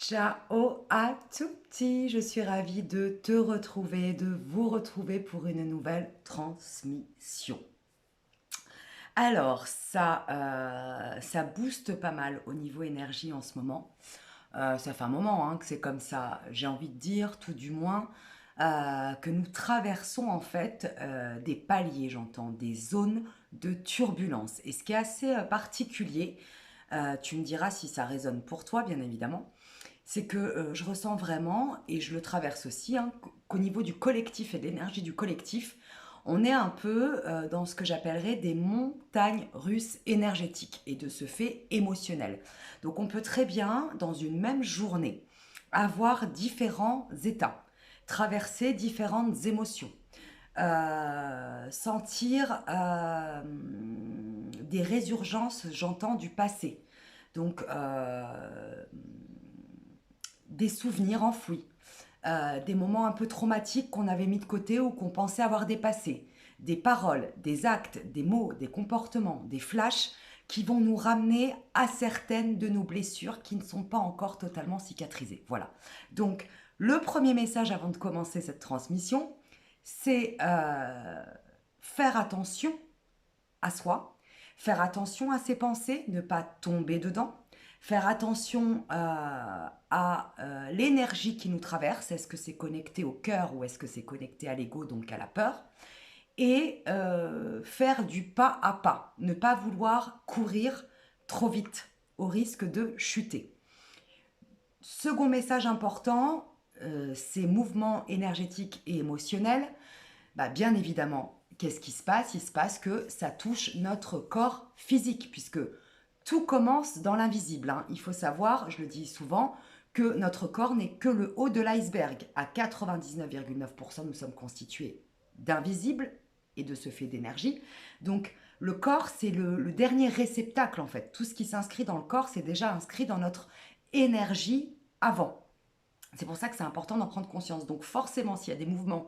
Ciao à tutti, je suis ravie de te retrouver, de vous retrouver pour une nouvelle transmission. Alors, ça booste pas mal au niveau énergie en ce moment. Ça fait un moment que c'est comme ça, j'ai envie de dire, tout du moins, que nous traversons en fait des paliers, j'entends, des zones de turbulence. Et ce qui est assez particulier, tu me diras si ça résonne pour toi, bien évidemment, c'est que je ressens vraiment, et je le traverse aussi, qu'au niveau du collectif et de l'énergie du collectif, on est un peu dans ce que j'appellerais des montagnes russes énergétiques et de ce fait émotionnel. Donc on peut très bien, dans une même journée, avoir différents états, traverser différentes émotions, sentir des résurgences, j'entends, du passé. Donc, des souvenirs enfouis, des moments un peu traumatiques qu'on avait mis de côté ou qu'on pensait avoir dépassés, des paroles, des actes, des mots, des comportements, des flashs qui vont nous ramener à certaines de nos blessures qui ne sont pas encore totalement cicatrisées. Voilà. Donc, le premier message avant de commencer cette transmission, c'est faire attention à soi, faire attention à ses pensées, ne pas tomber dedans, faire attention à l'énergie qui nous traverse, est-ce que c'est connecté au cœur ou est-ce que c'est connecté à l'ego, donc à la peur, et faire du pas à pas, ne pas vouloir courir trop vite au risque de chuter. Second message important, ces mouvements énergétiques et émotionnels, bien évidemment, qu'est-ce qui se passe? Il se passe que ça touche notre corps physique, puisque tout commence dans l'invisible. Il faut savoir, je le dis souvent, que notre corps n'est que le haut de l'iceberg. À 99,9%, nous sommes constitués d'invisible et de ce fait d'énergie. Donc le corps, c'est le dernier réceptacle en fait. Tout ce qui s'inscrit dans le corps, c'est déjà inscrit dans notre énergie avant. C'est pour ça que c'est important d'en prendre conscience. Donc forcément, s'il y a des mouvements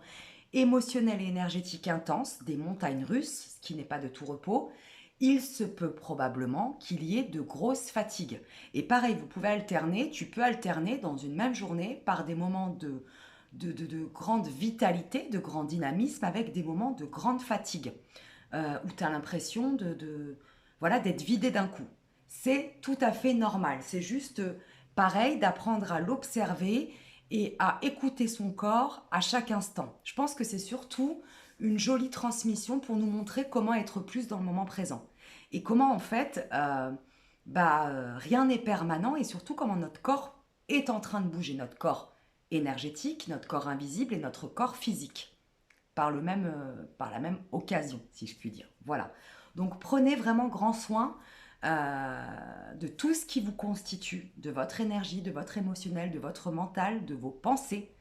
émotionnels et énergétiques intenses, des montagnes russes, ce qui n'est pas de tout repos, il se peut probablement qu'il y ait de grosses fatigues. Et pareil, vous pouvez alterner, tu peux alterner dans une même journée par des moments de grande vitalité, de grand dynamisme, avec des moments de grande fatigue, où tu as l'impression voilà, d'être vidé d'un coup. C'est tout à fait normal. C'est juste pareil d'apprendre à l'observer et à écouter son corps à chaque instant. Je pense que c'est surtout une jolie transmission pour nous montrer comment être plus dans le moment présent. Et comment en fait, rien n'est permanent et surtout comment notre corps est en train de bouger. Notre corps énergétique, notre corps invisible et notre corps physique. Par la même occasion, si je puis dire. Voilà. Donc prenez vraiment grand soin de tout ce qui vous constitue, de votre énergie, de votre émotionnel, de votre mental, de vos pensées.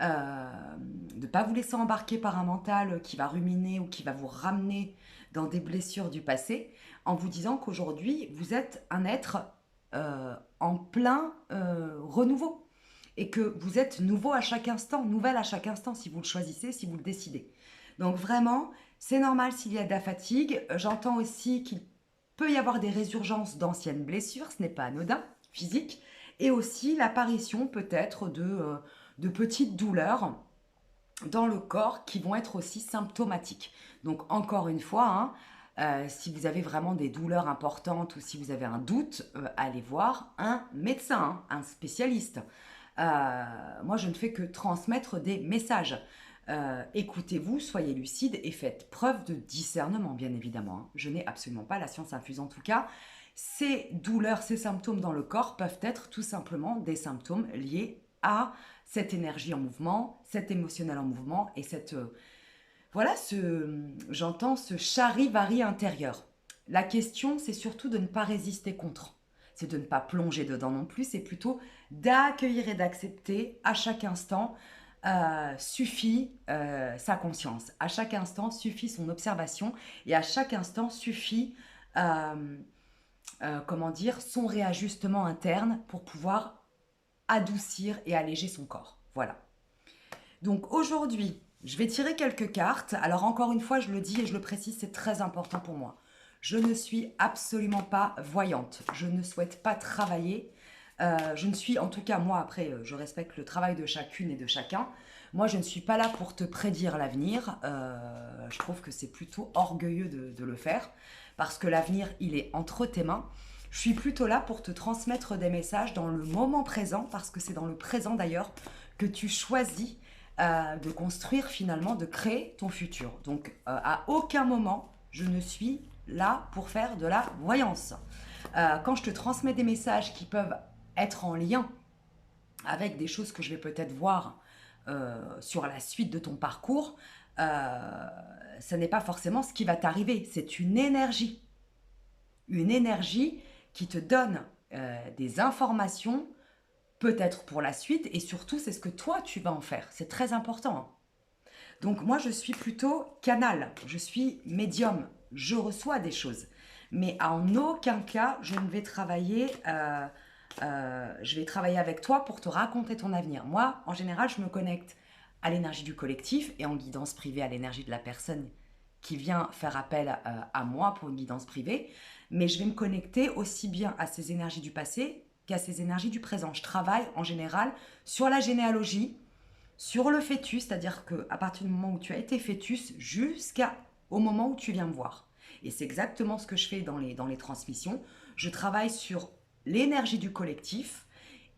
De ne pas vous laisser embarquer par un mental qui va ruminer ou qui va vous ramener dans des blessures du passé, en vous disant qu'aujourd'hui, vous êtes un être en plein renouveau et que vous êtes nouveau à chaque instant, nouvelle à chaque instant si vous le choisissez, si vous le décidez. Donc vraiment, c'est normal s'il y a de la fatigue. J'entends aussi qu'il peut y avoir des résurgences d'anciennes blessures, ce n'est pas anodin, physique, et aussi l'apparition peut-être de petites douleurs dans le corps qui vont être aussi symptomatiques. Donc encore une fois, si vous avez vraiment des douleurs importantes ou si vous avez un doute, allez voir un médecin, un spécialiste. Moi, je ne fais que transmettre des messages. Écoutez-vous, soyez lucide et faites preuve de discernement, bien évidemment. Je n'ai absolument pas la science infuse. En tout cas, ces douleurs, ces symptômes dans le corps peuvent être tout simplement des symptômes liés à cette énergie en mouvement, cet émotionnel en mouvement et j'entends ce charivari intérieur. La question, c'est surtout de ne pas résister contre. C'est de ne pas plonger dedans non plus, c'est plutôt d'accueillir et d'accepter à chaque instant suffit sa conscience. À chaque instant suffit son observation et à chaque instant suffit son réajustement interne pour pouvoir adoucir et alléger son corps. Voilà. Donc aujourd'hui, je vais tirer quelques cartes. Alors encore une fois, je le dis et je le précise, c'est très important pour moi. Je ne suis absolument pas voyante. Je ne souhaite pas travailler Je ne suis, en tout cas moi après, je respecte le travail de chacune et de chacun. Moi je ne suis pas là pour te prédire l'avenir. Je trouve que c'est plutôt orgueilleux de le faire parce que l'avenir il est entre tes mains. Je suis plutôt là pour te transmettre des messages dans le moment présent parce que c'est dans le présent d'ailleurs que tu choisis de construire finalement, de créer ton futur. Donc à aucun moment je ne suis là pour faire de la voyance. Quand je te transmets des messages qui peuvent être en lien avec des choses que je vais peut-être voir sur la suite de ton parcours, ça n'est pas forcément ce qui va t'arriver. C'est une énergie. Une énergie qui te donne des informations, peut-être pour la suite, et surtout, c'est ce que toi, tu vas en faire. C'est très important. Hein. Donc moi, je suis plutôt canal, je suis médium, je reçois des choses. Mais en aucun cas, je vais travailler avec toi pour te raconter ton avenir. Moi, en général, je me connecte à l'énergie du collectif et en guidance privée à l'énergie de la personne qui vient faire appel à moi pour une guidance privée. Mais je vais me connecter aussi bien à ces énergies du passé qu'à ces énergies du présent. Je travaille en général sur la généalogie, sur le fœtus, c'est-à-dire qu'à partir du moment où tu as été fœtus jusqu'au moment où tu viens me voir. Et c'est exactement ce que je fais dans les transmissions. Je travaille sur l'énergie du collectif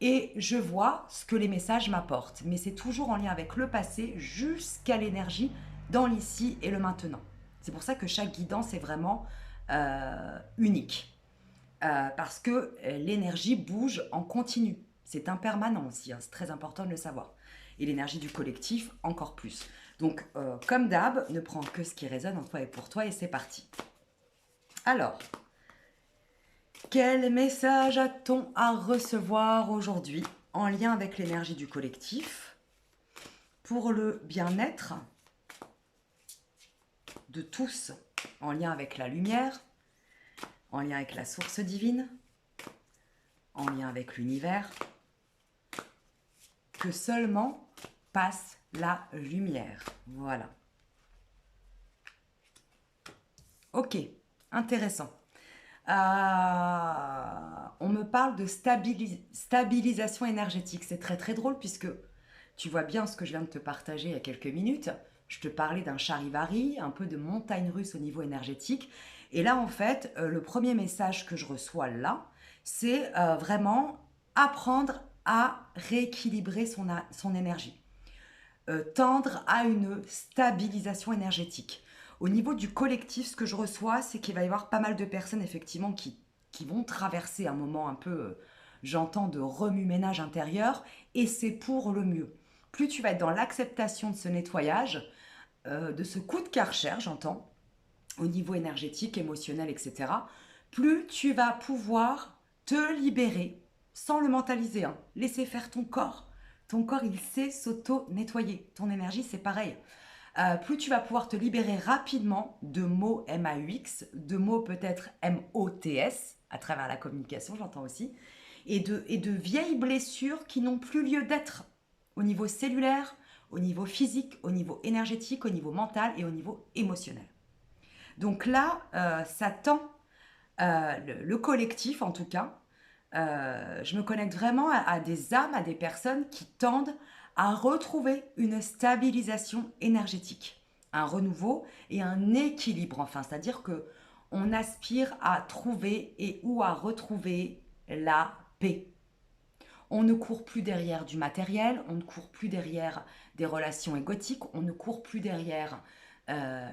et je vois ce que les messages m'apportent. Mais c'est toujours en lien avec le passé jusqu'à l'énergie dans l'ici et le maintenant. C'est pour ça que chaque guidance est vraiment unique. Parce que l'énergie bouge en continu. C'est impermanent aussi, hein, c'est très important de le savoir. Et l'énergie du collectif, encore plus. Donc, comme d'hab, ne prends que ce qui résonne en toi et pour toi, et c'est parti. Alors, quel message a-t-on à recevoir aujourd'hui en lien avec l'énergie du collectif pour le bien-être de tous, en lien avec la lumière, en lien avec la source divine, en lien avec l'univers, que seulement passe la lumière. Voilà. Ok, intéressant. On me parle de stabilisation énergétique. C'est très très drôle puisque tu vois bien ce que je viens de te partager il y a quelques minutes. Je te parlais d'un charivari, un peu de montagne russe au niveau énergétique. Et là, en fait, le premier message que je reçois là, c'est vraiment apprendre à rééquilibrer son énergie. Tendre à une stabilisation énergétique. Au niveau du collectif, ce que je reçois, c'est qu'il va y avoir pas mal de personnes effectivement qui vont traverser un moment un peu, j'entends, de remue-ménage intérieur, et c'est pour le mieux. Plus tu vas être dans l'acceptation de ce nettoyage, de ce coup de Karcher, j'entends, au niveau énergétique, émotionnel, etc., plus tu vas pouvoir te libérer sans le mentaliser, hein. Laisser faire ton corps. Ton corps, il sait s'auto-nettoyer. Ton énergie, c'est pareil. Plus tu vas pouvoir te libérer rapidement de mots MAUX, de mots peut-être MOTS, à travers la communication, j'entends aussi, et de vieilles blessures qui n'ont plus lieu d'être au niveau cellulaire, au niveau physique, au niveau énergétique, au niveau mental et au niveau émotionnel. Donc là, ça tend, le collectif en tout cas, je me connecte vraiment à des âmes, à des personnes qui tendent à retrouver une stabilisation énergétique, un renouveau et un équilibre enfin, c'est-à-dire que on aspire à trouver et ou à retrouver la paix. On ne court plus derrière du matériel, on ne court plus derrière des relations égotiques, on ne court plus derrière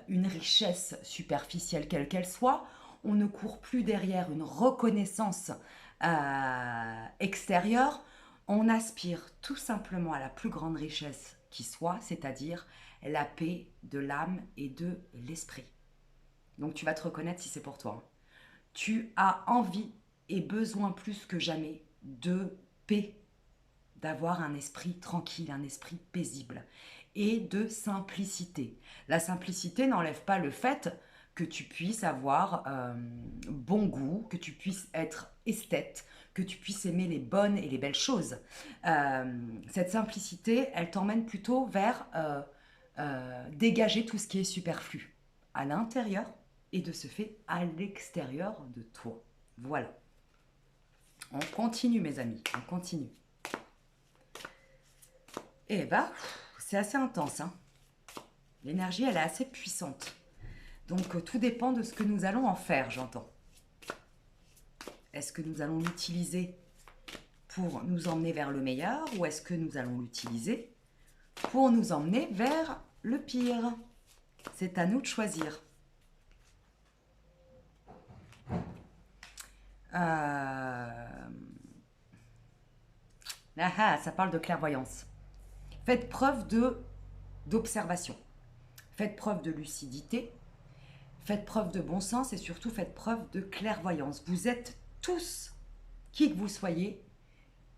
une richesse superficielle quelle qu'elle soit, on ne court plus derrière une reconnaissance extérieure, on aspire tout simplement à la plus grande richesse qui soit, c'est-à-dire la paix de l'âme et de l'esprit. Donc tu vas te reconnaître si c'est pour toi. Tu as envie et besoin plus que jamais de paix, d'avoir un esprit tranquille, un esprit paisible et de simplicité. La simplicité n'enlève pas le fait que tu puisses avoir bon goût, que tu puisses être esthète, que tu puisses aimer les bonnes et les belles choses. Cette simplicité, elle t'emmène plutôt vers dégager tout ce qui est superflu à l'intérieur et de ce fait à l'extérieur de toi. Voilà. On continue, mes amis, on continue. Eh ben, c'est assez intense, hein. L'énergie, elle est assez puissante. Donc, tout dépend de ce que nous allons en faire, j'entends. Est-ce que nous allons l'utiliser pour nous emmener vers le meilleur ou est-ce que nous allons l'utiliser pour nous emmener vers le pire? C'est à nous de choisir. Ça parle de clairvoyance. Faites preuve d'observation. Faites preuve de lucidité. Faites preuve de bon sens et surtout faites preuve de clairvoyance. Vous êtes tous, qui que vous soyez,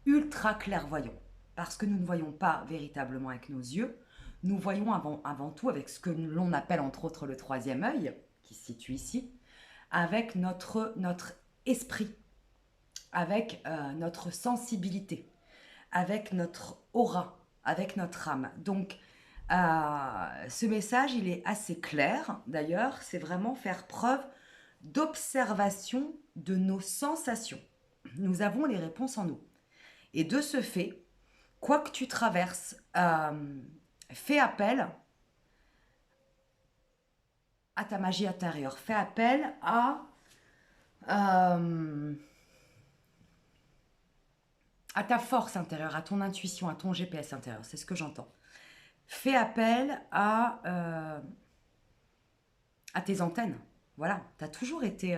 ultra clairvoyants. Parce que nous ne voyons pas véritablement avec nos yeux. Nous voyons avant tout avec ce que l'on appelle entre autres le troisième œil, qui se situe ici, avec notre esprit, avec notre sensibilité, avec notre aura, avec notre âme. Donc, ce message, il est assez clair. D'ailleurs, c'est vraiment faire preuve d'observation de nos sensations. Nous avons les réponses en nous. Et de ce fait, quoi que tu traverses, fais appel à ta magie intérieure. Fais appel à ta force intérieure, à ton intuition, à ton GPS intérieur. C'est ce que j'entends. Fais appel à tes antennes. Voilà, tu as toujours été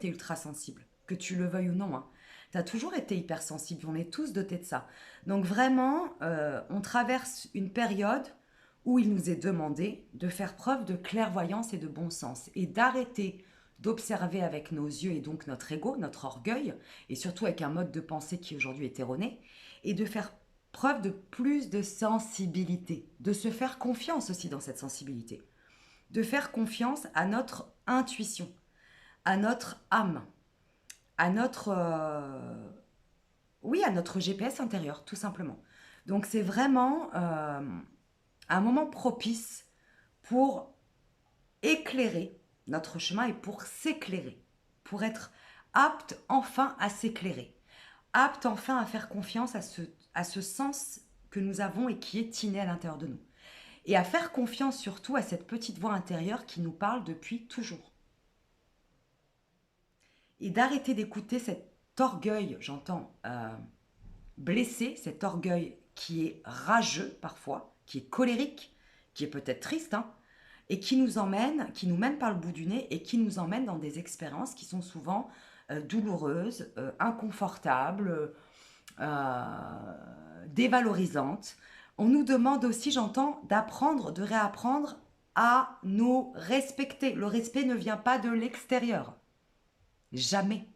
ultra sensible, que tu le veuilles ou non. Hein. Tu as toujours été hypersensible, on est tous dotés de ça. Donc vraiment, on traverse une période où il nous est demandé de faire preuve de clairvoyance et de bon sens et d'arrêter d'observer avec nos yeux et donc notre ego, notre orgueil, et surtout avec un mode de pensée qui aujourd'hui est erroné, et de faire preuve de plus de sensibilité, de se faire confiance aussi dans cette sensibilité, de faire confiance à notre intuition, à notre âme, à notre, à notre GPS intérieur, tout simplement. Donc c'est vraiment un moment propice pour éclairer notre chemin et pour s'éclairer, pour être apte enfin à s'éclairer, apte enfin à faire confiance à ce sens que nous avons et qui est inné à l'intérieur de nous. Et à faire confiance surtout à cette petite voix intérieure qui nous parle depuis toujours. Et d'arrêter d'écouter cet orgueil, j'entends, blessé, cet orgueil qui est rageux parfois, qui est colérique, qui est peut-être triste, hein, et qui nous mène par le bout du nez et qui nous emmène dans des expériences qui sont souvent douloureuses, inconfortables, dévalorisantes. On nous demande aussi, j'entends, d'apprendre, de réapprendre à nous respecter. Le respect ne vient pas de l'extérieur. Jamais.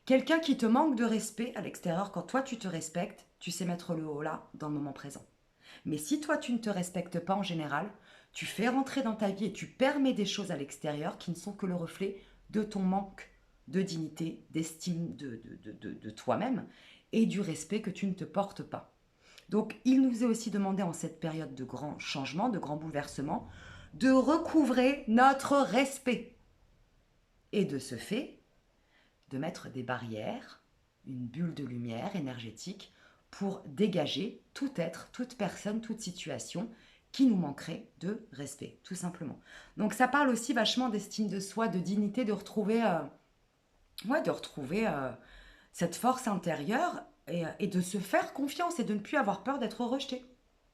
Quelqu'un qui te manque de respect à l'extérieur, quand toi tu te respectes, tu sais mettre le haut là dans le moment présent. Mais si toi tu ne te respectes pas en général, tu fais rentrer dans ta vie et tu permets des choses à l'extérieur qui ne sont que le reflet de ton manque de dignité, d'estime de toi-même et du respect que tu ne te portes pas. Donc il nous est aussi demandé en cette période de grands changements, de grands bouleversements, de recouvrer notre respect. Et de ce fait, de mettre des barrières, une bulle de lumière énergétique pour dégager tout être, toute personne, toute situation qui nous manquerait de respect, tout simplement. Donc ça parle aussi vachement d'estime de soi, de dignité, de retrouver, cette force intérieure et de se faire confiance et de ne plus avoir peur d'être rejeté,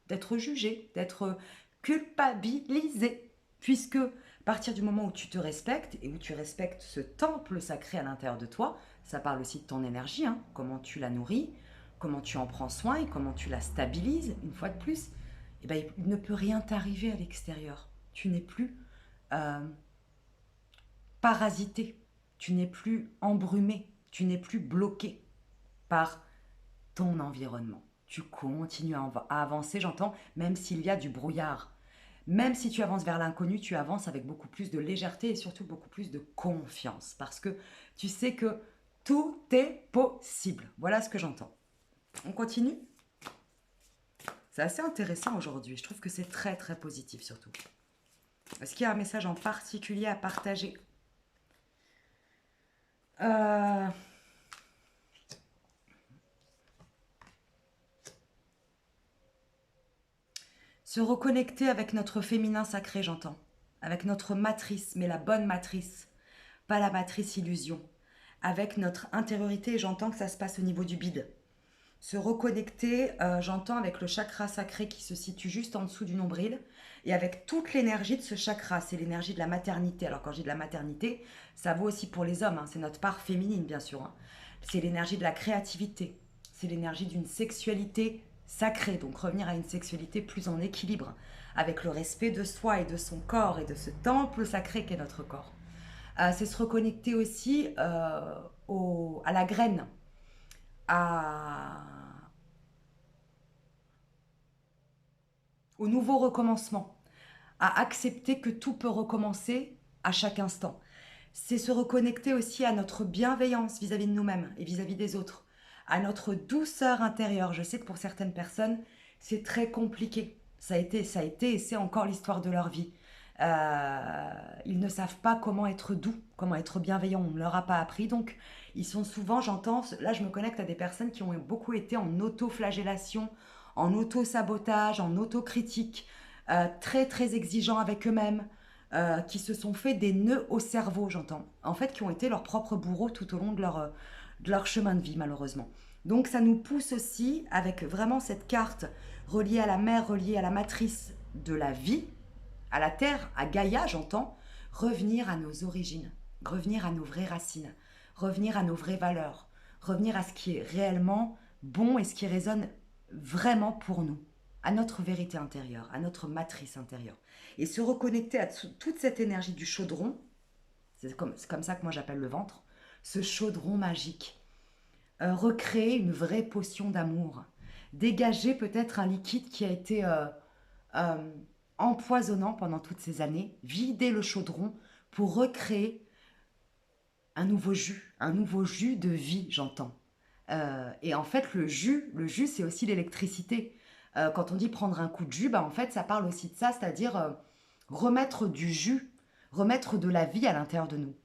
d'être jugé, d'être culpabilisé. Puisque à partir du moment où tu te respectes et où tu respectes ce temple sacré à l'intérieur de toi, ça parle aussi de ton énergie, hein, comment tu la nourris, comment tu en prends soin et comment tu la stabilises, une fois de plus, eh ben, il ne peut rien t'arriver à l'extérieur. Tu n'es plus parasité, tu n'es plus embrumé, tu n'es plus bloqué par ton environnement. Tu continues à avancer, j'entends, même s'il y a du brouillard. Même si tu avances vers l'inconnu, tu avances avec beaucoup plus de légèreté et surtout beaucoup plus de confiance. Parce que tu sais que tout est possible. Voilà ce que j'entends. On continue. C'est assez intéressant aujourd'hui. Je trouve que c'est très très positif surtout. Est-ce qu'il y a un message en particulier à partager Se reconnecter avec notre féminin sacré, j'entends. Avec notre matrice, mais la bonne matrice. Pas la matrice illusion. Avec notre intériorité, et j'entends que ça se passe au niveau du bide. Se reconnecter, j'entends avec le chakra sacré qui se situe juste en dessous du nombril et avec toute l'énergie de ce chakra, c'est l'énergie de la maternité. Alors quand je dis de la maternité, ça vaut aussi pour les hommes, hein, c'est notre part féminine bien sûr. Hein. C'est l'énergie de la créativité, c'est l'énergie d'une sexualité sacrée, donc revenir à une sexualité plus en équilibre, avec le respect de soi et de son corps et de ce temple sacré qu'est notre corps. C'est se reconnecter aussi à la graine, à, au nouveau recommencement, à accepter que tout peut recommencer à chaque instant. C'est se reconnecter aussi à notre bienveillance vis-à-vis de nous-mêmes et vis-à-vis des autres, à notre douceur intérieure. Je sais que pour certaines personnes, c'est très compliqué. Ça a été et c'est encore l'histoire de leur vie. Ils ne savent pas comment être doux, comment être bienveillant. On ne leur a pas appris. Donc, ils sont souvent, j'entends, là je me connecte à des personnes qui ont beaucoup été en auto-flagellation, en auto-sabotage, en auto-critique, très très exigeants avec eux-mêmes, qui se sont fait des nœuds au cerveau, j'entends. En fait, qui ont été leurs propres bourreaux tout au long de leur chemin de vie, malheureusement. Donc ça nous pousse aussi, avec vraiment cette carte reliée à la mère, reliée à la matrice de la vie, à la terre, à Gaïa, j'entends, revenir à nos origines, revenir à nos vraies racines, revenir à nos vraies valeurs, revenir à ce qui est réellement bon et ce qui résonne vraiment pour nous, à notre vérité intérieure, à notre matrice intérieure. Et se reconnecter à toute cette énergie du chaudron, c'est comme ça que moi j'appelle le ventre, ce chaudron magique. Recréer une vraie potion d'amour. Dégager peut-être un liquide qui a été euh, empoisonnant pendant toutes ces années. Vider le chaudron pour recréer un nouveau jus de vie, j'entends. Et en fait, le jus c'est aussi l'électricité. Quand on dit prendre un coup de jus, bah, en fait, ça parle aussi de ça, c'est-à-dire remettre du jus, remettre de la vie à l'intérieur de nous.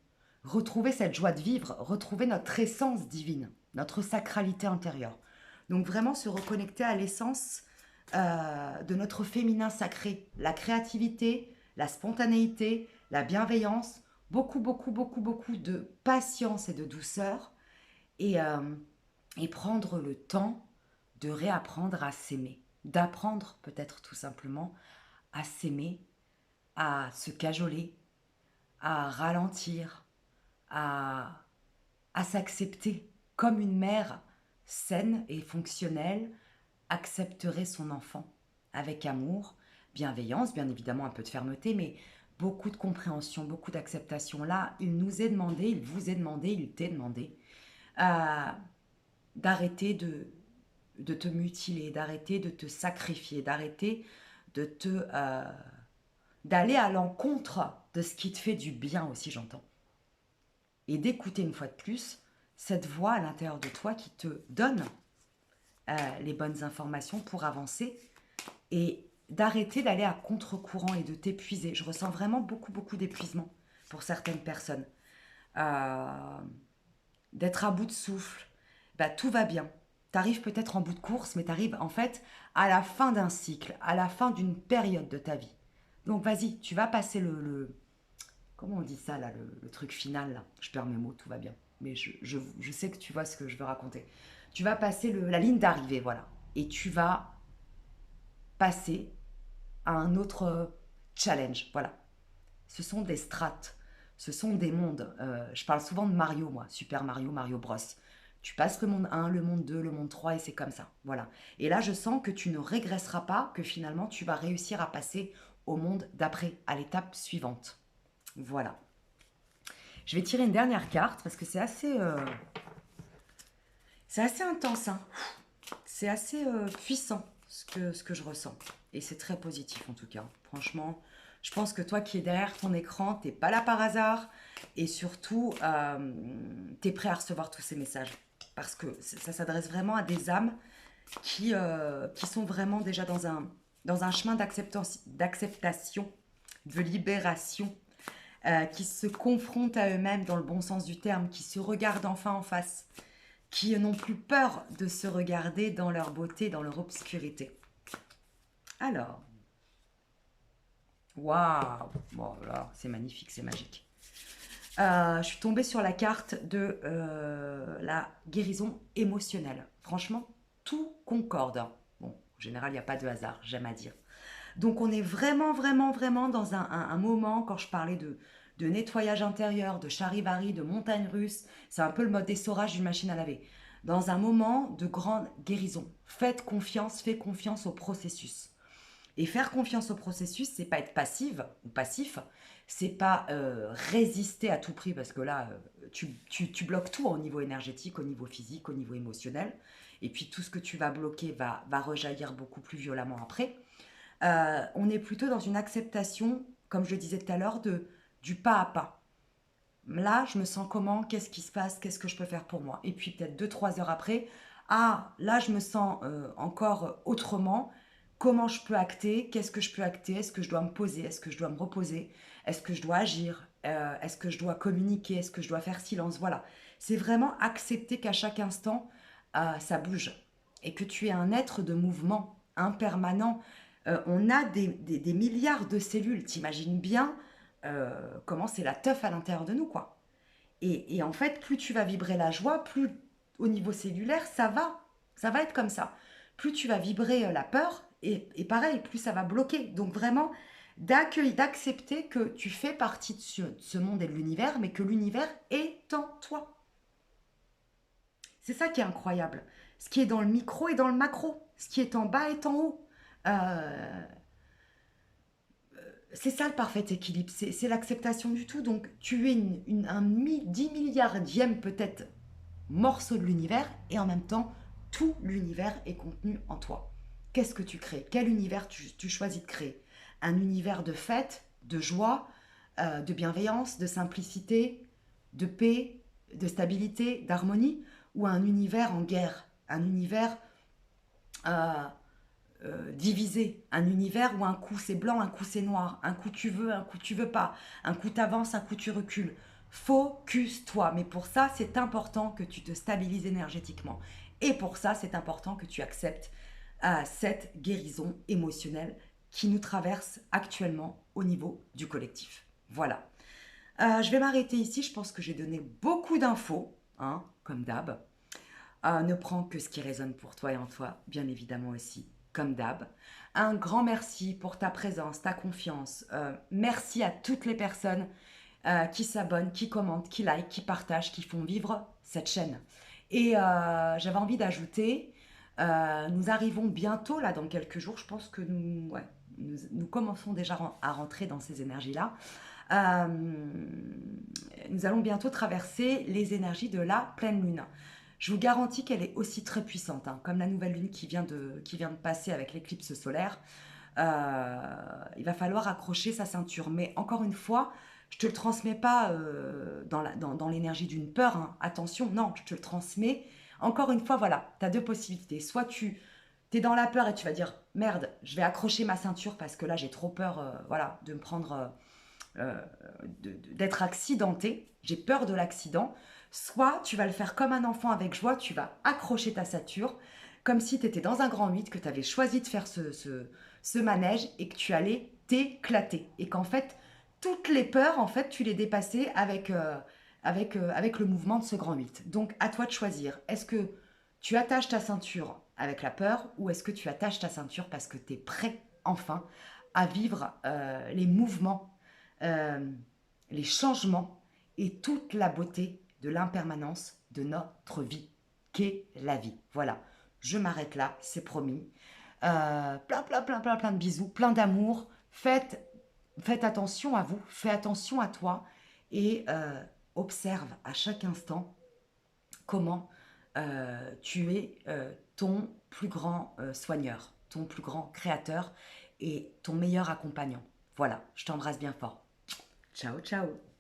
Retrouver cette joie de vivre, retrouver notre essence divine, notre sacralité intérieure. Donc vraiment se reconnecter à l'essence de notre féminin sacré, la créativité, la spontanéité, la bienveillance, beaucoup, beaucoup, beaucoup, beaucoup de patience et de douceur, et, euh, et prendre le temps de réapprendre à s'aimer, d'apprendre peut-être tout simplement à s'aimer, à se cajoler, à ralentir, à, à s'accepter comme une mère saine et fonctionnelle accepterait son enfant avec amour, bienveillance, bien évidemment un peu de fermeté, mais beaucoup de compréhension, beaucoup d'acceptation. Là, il nous est demandé, il vous est demandé, il t'est demandé d'arrêter de te mutiler, d'arrêter de te sacrifier, d'arrêter de te d'aller à l'encontre de ce qui te fait du bien aussi, j'entends. Et d'écouter une fois de plus cette voix à l'intérieur de toi qui te donne les bonnes informations pour avancer et d'arrêter d'aller à contre-courant et de t'épuiser. Je ressens vraiment beaucoup, beaucoup d'épuisement pour certaines personnes. D'être à bout de souffle, bah, tout va bien. Tu arrives peut-être en bout de course, mais tu arrives en fait à la fin d'un cycle, à la fin d'une période de ta vie. Donc vas-y, tu vas passer comment on dit ça là, le truc final là. Je perds mes mots, tout va bien. Mais je sais que tu vois ce que je veux raconter. Tu vas passer la ligne d'arrivée, voilà. Et tu vas passer à un autre challenge, voilà. Ce sont des strates, ce sont des mondes. Je parle souvent de Mario, moi, Super Mario, Mario Bros. Tu passes le monde 1, le monde 2, le monde 3 et c'est comme ça, voilà. Et là, je sens que tu ne régresseras pas, que finalement, tu vas réussir à passer au monde d'après, à l'étape suivante. Voilà. Je vais tirer une dernière carte parce que c'est assez intense, hein. C'est assez puissant ce que je ressens. Et c'est très positif en tout cas. Franchement, je pense que toi qui es derrière ton écran, t'es pas là par hasard. Et surtout, t'es prêt à recevoir tous ces messages. Parce que ça s'adresse vraiment à des âmes qui sont vraiment déjà dans un chemin d'acceptation, de libération, qui se confrontent à eux-mêmes dans le bon sens du terme, qui se regardent enfin en face, qui n'ont plus peur de se regarder dans leur beauté, dans leur obscurité. Alors, Waouh! Bon, là, c'est magnifique, c'est magique. Je suis tombée sur la carte de la guérison émotionnelle. Franchement, tout concorde, hein. Bon, en général, il n'y a pas de hasard, j'aime à dire. Donc, on est vraiment, vraiment, vraiment dans un moment, quand je parlais de nettoyage intérieur, de charivari, de montagne russe, c'est un peu le mode essorage d'une machine à laver. Dans un moment de grande guérison. Faites confiance au processus. Et faire confiance au processus, c'est pas être passive ou passif, c'est pas résister à tout prix parce que là, tu bloques tout au niveau énergétique, au niveau physique, au niveau émotionnel. Et puis tout ce que tu vas bloquer va rejaillir beaucoup plus violemment après. On est plutôt dans une acceptation, comme je le disais tout à l'heure, du pas à pas. Là, je me sens comment? Qu'est-ce qui se passe? Qu'est-ce que je peux faire pour moi? Et puis peut-être 2, 3 heures après, ah, là, je me sens encore autrement. Comment je peux acter? Qu'est-ce que je peux acter? Est-ce que je dois me poser? Est-ce que je dois me reposer? Est-ce que je dois agir? Est-ce que je dois communiquer? Est-ce que je dois faire silence? Voilà. C'est vraiment accepter qu'à chaque instant, ça bouge. Et que tu es un être de mouvement impermanent. On a des milliards de cellules. T'imagines bien comment c'est la teuf à l'intérieur de nous, quoi. Et en fait, plus tu vas vibrer la joie, plus au niveau cellulaire, ça va être comme ça. Plus tu vas vibrer la peur, et pareil, plus ça va bloquer. Donc vraiment, d'accueillir, d'accepter que tu fais partie de ce monde et de l'univers, mais que l'univers est en toi. C'est ça qui est incroyable. Ce qui est dans le micro est dans le macro. Ce qui est en bas est en haut. Euh, c'est ça le parfait équilibre, c'est l'acceptation du tout. Donc tu es 10 milliardième peut-être morceau de l'univers et en même temps tout l'univers est contenu en toi. Qu'est-ce que tu crées? Quel univers tu choisis de créer? Un univers de fête, de joie, de bienveillance, de simplicité, de paix, de stabilité, d'harmonie, ou un univers en guerre, un univers euh, divisé, un univers où un coup c'est blanc, un coup c'est noir, un coup tu veux, un coup tu veux pas, un coup t'avances, un coup tu recules. Focus-toi, mais pour ça c'est important que tu te stabilises énergétiquement. Et pour ça c'est important que tu acceptes cette guérison émotionnelle qui nous traverse actuellement au niveau du collectif. Voilà. Je vais m'arrêter ici, je pense que j'ai donné beaucoup d'infos, hein, comme d'hab. Ne prends que ce qui résonne pour toi et en toi, bien évidemment aussi, comme d'hab. Un grand merci pour ta présence, ta confiance. Merci à toutes les personnes qui s'abonnent, qui commentent, qui likent, qui partagent, qui font vivre cette chaîne. Et j'avais envie d'ajouter, nous arrivons bientôt, là, dans quelques jours, je pense que nous commençons déjà à rentrer dans ces énergies-là. Euh, Nous allons bientôt traverser les énergies de la pleine lune. Je vous garantis qu'elle est aussi très puissante, hein, comme la nouvelle lune qui vient de passer avec l'éclipse solaire. Il va falloir accrocher sa ceinture. Mais encore une fois, je ne te le transmets pas dans l'énergie d'une peur, hein. Attention, non, je te le transmets. Encore une fois, voilà, tu as deux possibilités. Soit tu es dans la peur et tu vas dire, merde, je vais accrocher ma ceinture parce que là, j'ai trop peur voilà, de me prendre... d'être accidenté, j'ai peur de l'accident, soit tu vas le faire comme un enfant avec joie, tu vas accrocher ta ceinture, comme si tu étais dans un grand 8, que tu avais choisi de faire ce manège et que tu allais t'éclater. Et qu'en fait, toutes les peurs, en fait, tu les dépassais avec le mouvement de ce grand 8. Donc, à toi de choisir. Est-ce que tu attaches ta ceinture avec la peur ou est-ce que tu attaches ta ceinture parce que tu es prêt, enfin, à vivre les mouvements euh, les changements et toute la beauté de l'impermanence de notre vie, qu'est la vie. Voilà, je m'arrête là, c'est promis. Plein de bisous, plein d'amour. Faites attention à vous, fais attention à toi et observe à chaque instant comment tu es ton plus grand soigneur, ton plus grand créateur et ton meilleur accompagnant. Voilà, je t'embrasse bien fort. Ciao, ciao.